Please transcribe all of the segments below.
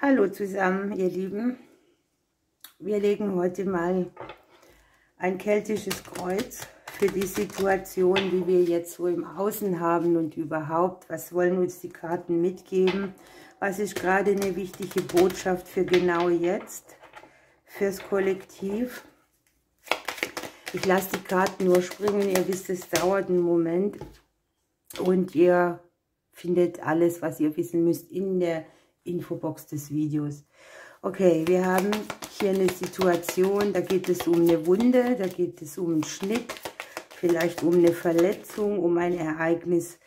Hallo zusammen, ihr Lieben. Wir legen heute mal ein keltisches Kreuz für die Situation, die wir jetzt so im Außen haben und überhaupt. Was wollen uns die Karten mitgeben? Was ist gerade eine wichtige Botschaft für genau jetzt, fürs Kollektiv? Ich lasse die Karten nur springen. Ihr wisst, es dauert einen Moment und ihr findet alles, was ihr wissen müsst, in der Infobox des Videos. Okay, wir haben hier eine Situation, da geht es um eine Wunde, da geht es um einen Schnitt, vielleicht um eine Verletzung, um ein Ereignis,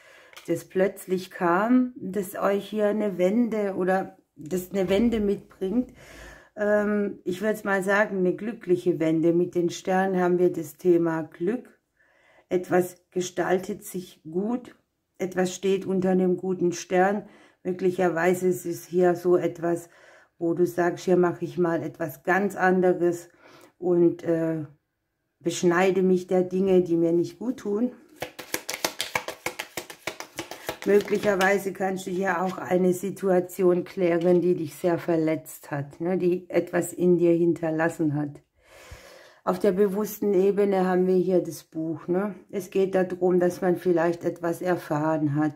das plötzlich kam, das euch hier eine Wende oder das eine Wende mitbringt. Ich würde es mal sagen, eine glückliche Wende. Mit den Sternen haben wir das Thema Glück. Etwas gestaltet sich gut, etwas steht unter einem guten Stern. Möglicherweise ist es hier so etwas, wo du sagst, hier mache ich mal etwas ganz anderes und beschneide mich der Dinge, die mir nicht gut tun. Möglicherweise kannst du hier auch eine Situation klären, die dich sehr verletzt hat, ne, die etwas in dir hinterlassen hat. Auf der bewussten Ebene haben wir hier das Buch. Ne? Es geht darum, dass man vielleicht etwas erfahren hat,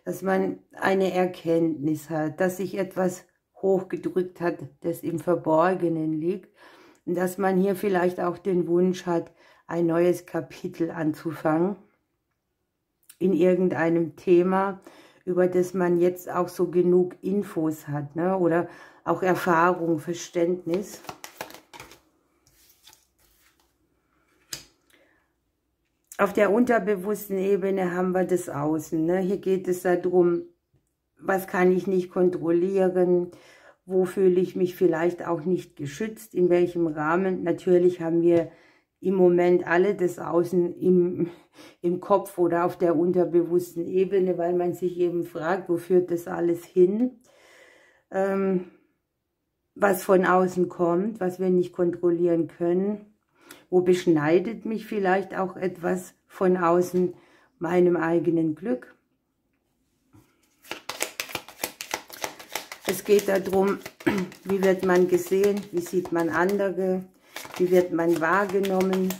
dass man eine Erkenntnis hat, dass sich etwas hochgedrückt hat, das im Verborgenen liegt. Und dass man hier vielleicht auch den Wunsch hat, ein neues Kapitel anzufangen in irgendeinem Thema, über das man jetzt auch so genug Infos hat, ne? Oder auch Erfahrung, Verständnis. Auf der unterbewussten Ebene haben wir das Außen. Ne? Hier geht es darum, was kann ich nicht kontrollieren, wo fühle ich mich vielleicht auch nicht geschützt, in welchem Rahmen. Natürlich haben wir im Moment alle das Außen im Kopf oder auf der unterbewussten Ebene, weil man sich eben fragt, wo führt das alles hin, was von außen kommt, was wir nicht kontrollieren können. Wo beschneidet mich vielleicht auch etwas von außen meinem eigenen Glück? Es geht darum, wie wird man gesehen, wie sieht man andere, wie wird man wahrgenommen,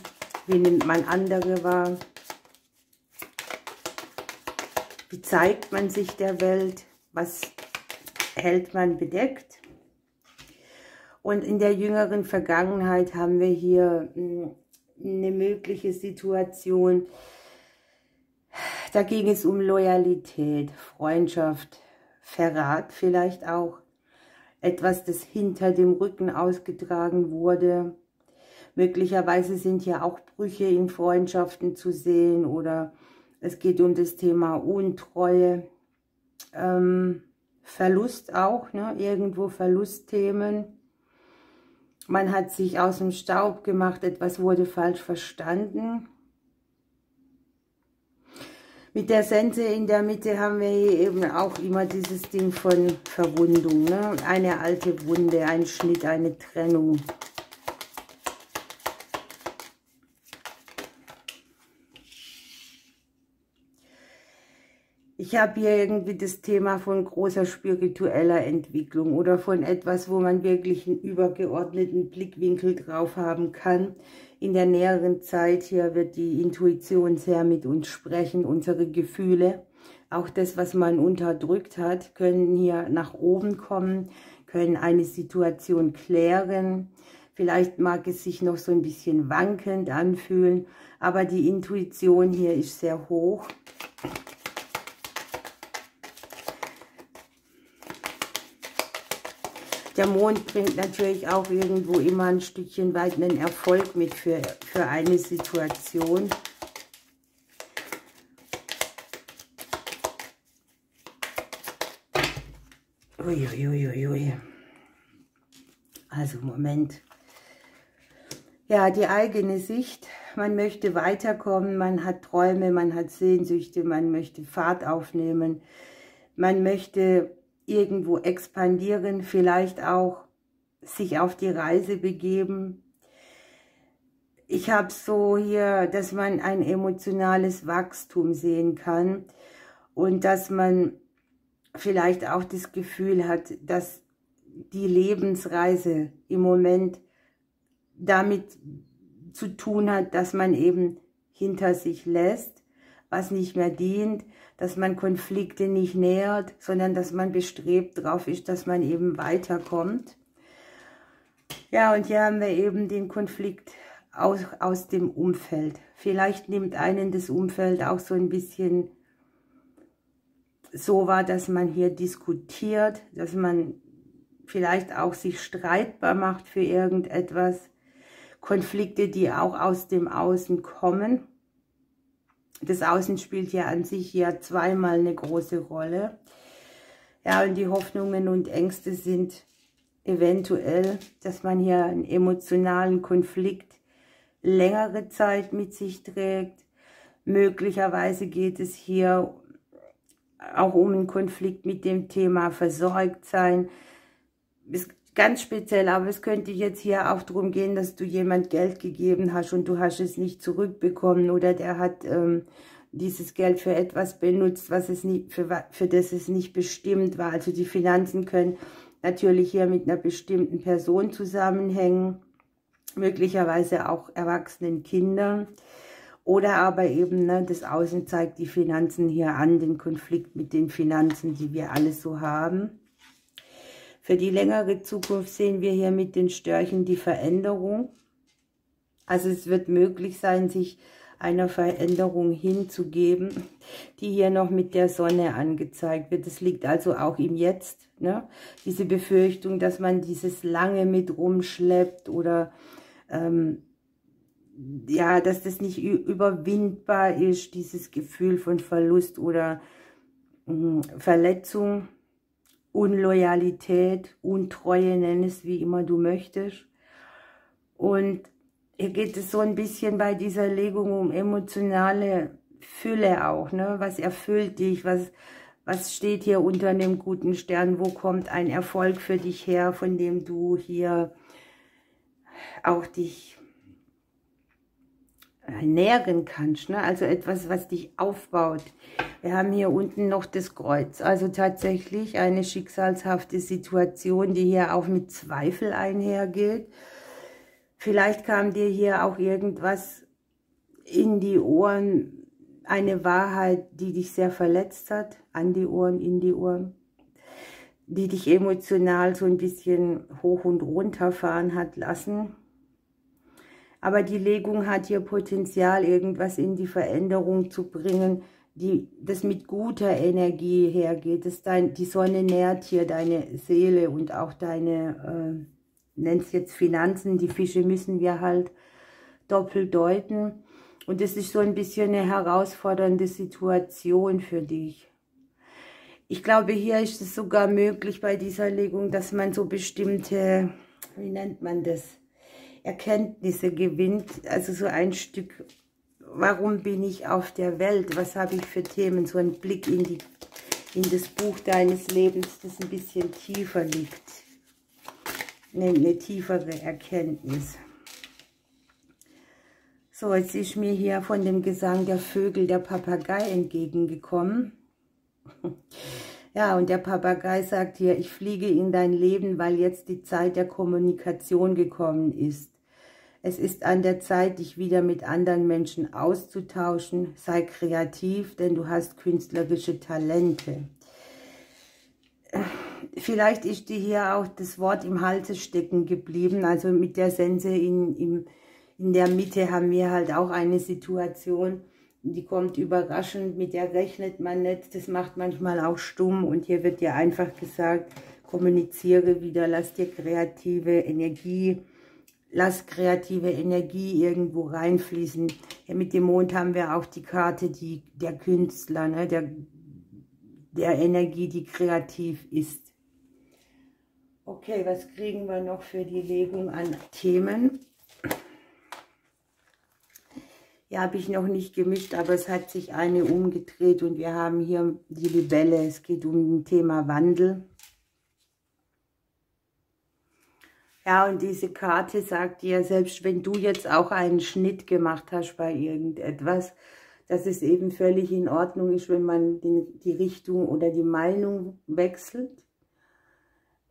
wie nimmt man andere wahr, wie zeigt man sich der Welt, was hält man bedeckt. Und in der jüngeren Vergangenheit haben wir hier eine mögliche Situation, da ging es um Loyalität, Freundschaft, Verrat vielleicht auch, etwas, das hinter dem Rücken ausgetragen wurde. Möglicherweise sind ja auch Brüche in Freundschaften zu sehen oder es geht um das Thema Untreue, Verlust auch, ne? Irgendwo Verlustthemen. Man hat sich aus dem Staub gemacht, etwas wurde falsch verstanden. Mit der Sense in der Mitte haben wir hier eben auch immer dieses Ding von Verwundung. Ne? Eine alte Wunde, ein Schnitt, eine Trennung. Ich habe hier irgendwie das Thema von großer spiritueller Entwicklung oder von etwas, wo man wirklich einen übergeordneten Blickwinkel drauf haben kann. In der näheren Zeit hier wird die Intuition sehr mit uns sprechen, unsere Gefühle. Auch das, was man unterdrückt hat, können hier nach oben kommen, können eine Situation klären. Vielleicht mag es sich noch so ein bisschen wankend anfühlen, aber die Intuition hier ist sehr hoch. Der Mond bringt natürlich auch irgendwo immer ein Stückchen weit einen Erfolg mit für eine Situation. Uiuiuiui. Also Moment. Ja, die eigene Sicht. Man möchte weiterkommen, man hat Träume, man hat Sehnsüchte, man möchte Fahrt aufnehmen, man möchte irgendwo expandieren, vielleicht auch sich auf die Reise begeben. Ich habe so hier, dass man ein emotionales Wachstum sehen kann und dass man vielleicht auch das Gefühl hat, dass die Lebensreise im Moment damit zu tun hat, dass man eben hinter sich lässt, was nicht mehr dient, dass man Konflikte nicht nähert, sondern dass man bestrebt darauf ist, dass man eben weiterkommt. Ja, und hier haben wir eben den Konflikt aus dem Umfeld. Vielleicht nimmt einen das Umfeld auch so ein bisschen so wahr, dass man hier diskutiert, dass man vielleicht auch sich streitbar macht für irgendetwas. Konflikte, die auch aus dem Außen kommen. Das Außen spielt ja an sich ja zweimal eine große Rolle. Ja, und die Hoffnungen und Ängste sind eventuell, dass man hier einen emotionalen Konflikt längere Zeit mit sich trägt. Möglicherweise geht es hier auch um einen Konflikt mit dem Thema Versorgtsein. Ist ganz speziell, aber es könnte jetzt hier auch darum gehen, dass du jemand Geld gegeben hast und du hast es nicht zurückbekommen oder der hat dieses Geld für etwas benutzt, was es nicht, für das es nicht bestimmt war. Also die Finanzen können natürlich hier mit einer bestimmten Person zusammenhängen, möglicherweise auch erwachsenen Kindern. Oder aber eben, ne, das Außen zeigt die Finanzen hier an, den Konflikt mit den Finanzen, die wir alle so haben. Für die längere Zukunft sehen wir hier mit den Störchen die Veränderung. Also es wird möglich sein, sich einer Veränderung hinzugeben, die hier noch mit der Sonne angezeigt wird. Das liegt also auch im Jetzt, ne? Diese Befürchtung, dass man dieses lange mit rumschleppt oder ja, dass das nicht überwindbar ist, dieses Gefühl von Verlust oder Verletzung, Unloyalität, Untreue, nenn es wie immer du möchtest. Und hier geht es so ein bisschen bei dieser Legung um emotionale Fülle auch, ne? Was erfüllt dich, was steht hier unter einem guten Stern, wo kommt ein Erfolg für dich her, von dem du hier auch dich nähren kannst, ne? Also etwas, was dich aufbaut. Wir haben hier unten noch das Kreuz, also tatsächlich eine schicksalshafte Situation, die hier auch mit Zweifel einhergeht. Vielleicht kam dir hier auch irgendwas in die Ohren, eine Wahrheit, die dich sehr verletzt hat, an die Ohren, in die Ohren, die dich emotional so ein bisschen hoch und runter fahren hat lassen. Aber die Legung hat hier Potenzial, irgendwas in die Veränderung zu bringen, das mit guter Energie hergeht. Die Sonne nährt hier deine Seele und auch deine, nenn es jetzt Finanzen. Die Fische müssen wir halt doppelt deuten. Und es ist so ein bisschen eine herausfordernde Situation für dich. Ich glaube, hier ist es sogar möglich bei dieser Legung, dass man so bestimmte, wie nennt man das, Erkenntnisse gewinnt, also so ein Stück, warum bin ich auf der Welt, was habe ich für Themen, so ein Blick in das Buch deines Lebens, das ein bisschen tiefer liegt, eine tiefere Erkenntnis. So, jetzt ist mir hier von dem Gesang der Vögel der Papagei entgegengekommen. Ja, und der Papagei sagt hier, ich fliege in dein Leben, weil jetzt die Zeit der Kommunikation gekommen ist. Es ist an der Zeit, dich wieder mit anderen Menschen auszutauschen. Sei kreativ, denn du hast künstlerische Talente. Vielleicht ist dir hier auch das Wort im Halse stecken geblieben. Also mit der Sense in der Mitte haben wir halt auch eine Situation, die kommt überraschend, mit der rechnet man nicht. Das macht manchmal auch stumm. Und hier wird dir einfach gesagt, kommuniziere wieder, lass kreative Energie irgendwo reinfließen. Ja, mit dem Mond haben wir auch die Karte der Künstler, ne? der Energie, die kreativ ist. Okay, was kriegen wir noch für die Legung an Themen? Ja, habe ich noch nicht gemischt, aber es hat sich eine umgedreht und wir haben hier die Libelle. Es geht um das Thema Wandel. Ja, und diese Karte sagt dir, selbst wenn du jetzt auch einen Schnitt gemacht hast bei irgendetwas, dass es eben völlig in Ordnung ist, wenn man die Richtung oder die Meinung wechselt.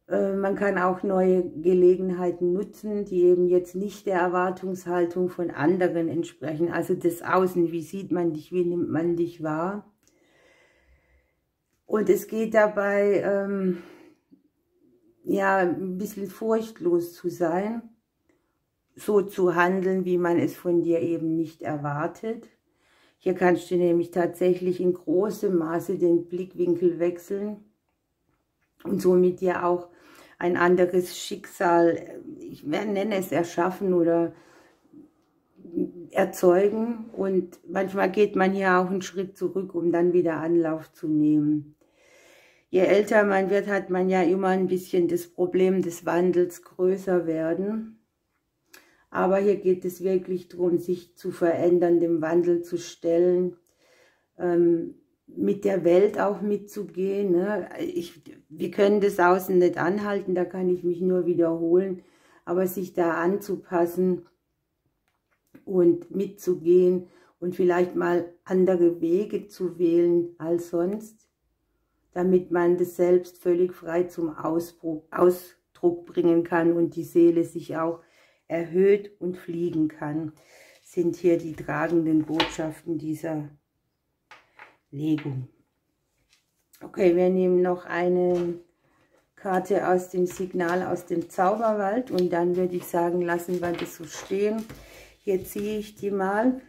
Man kann auch neue Gelegenheiten nutzen, die eben jetzt nicht der Erwartungshaltung von anderen entsprechen. Also das Außen, wie sieht man dich, wie nimmt man dich wahr? Und es geht dabei, ja, ein bisschen furchtlos zu sein, so zu handeln, wie man es von dir eben nicht erwartet. Hier kannst du nämlich tatsächlich in großem Maße den Blickwinkel wechseln und somit ja auch ein anderes Schicksal, ich nenne es erschaffen oder erzeugen. Und manchmal geht man hier auch einen Schritt zurück, um dann wieder Anlauf zu nehmen. Je älter man wird, hat man ja immer ein bisschen das Problem des Wandels größer werden. Aber hier geht es wirklich darum, sich zu verändern, dem Wandel zu stellen, mit der Welt auch mitzugehen. Ne? Wir können das Außen nicht anhalten, da kann ich mich nur wiederholen, aber sich da anzupassen und mitzugehen und vielleicht mal andere Wege zu wählen als sonst, damit man das Selbst völlig frei zum Ausdruck bringen kann und die Seele sich auch erhöht und fliegen kann, sind hier die tragenden Botschaften dieser Legung. Okay, wir nehmen noch eine Karte aus dem Signal aus dem Zauberwald und dann würde ich sagen, lassen wir das so stehen. Hier ziehe ich die mal.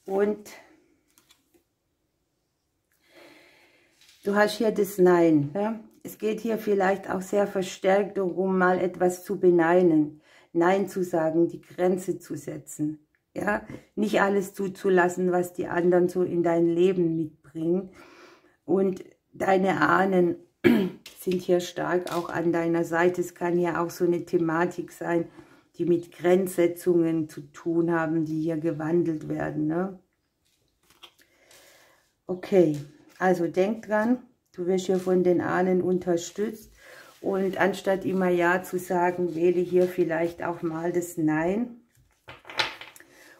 Und du hast hier das Nein. Ja? Es geht hier vielleicht auch sehr verstärkt darum, mal etwas zu beneinen. Nein zu sagen, die Grenze zu setzen. Ja? Nicht alles zuzulassen, was die anderen so in dein Leben mitbringen. Und deine Ahnen sind hier stark auch an deiner Seite. Es kann ja auch so eine Thematik sein, die mit Grenzsetzungen zu tun haben, die hier gewandelt werden. Ne? Okay, also denk dran, du wirst hier von den Ahnen unterstützt. Und anstatt immer Ja zu sagen, wähle hier vielleicht auch mal das Nein.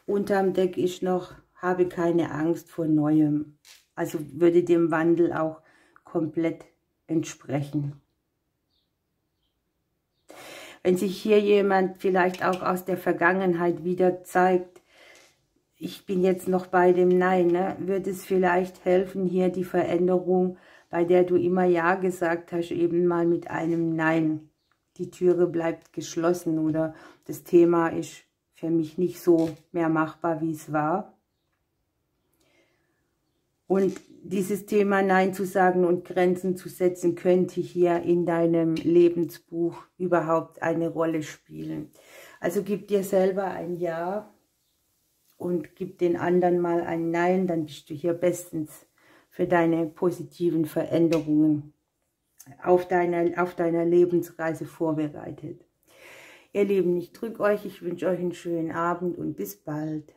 Unterm Deck ist noch, habe keine Angst vor Neuem. Also würde dem Wandel auch komplett entsprechen. Wenn sich hier jemand vielleicht auch aus der Vergangenheit wieder zeigt, ich bin jetzt noch bei dem Nein, ne, würde es vielleicht helfen, hier die Veränderung, bei der du immer Ja gesagt hast, eben mal mit einem Nein. Die Türe bleibt geschlossen oder das Thema ist für mich nicht so mehr machbar, wie es war. Und dieses Thema Nein zu sagen und Grenzen zu setzen, könnte hier in deinem Lebensbuch überhaupt eine Rolle spielen. Also gib dir selber ein Ja und gib den anderen mal ein Nein, dann bist du hier bestens für deine positiven Veränderungen auf deiner Lebensreise vorbereitet. Ihr Lieben, ich drücke euch, ich wünsche euch einen schönen Abend und bis bald.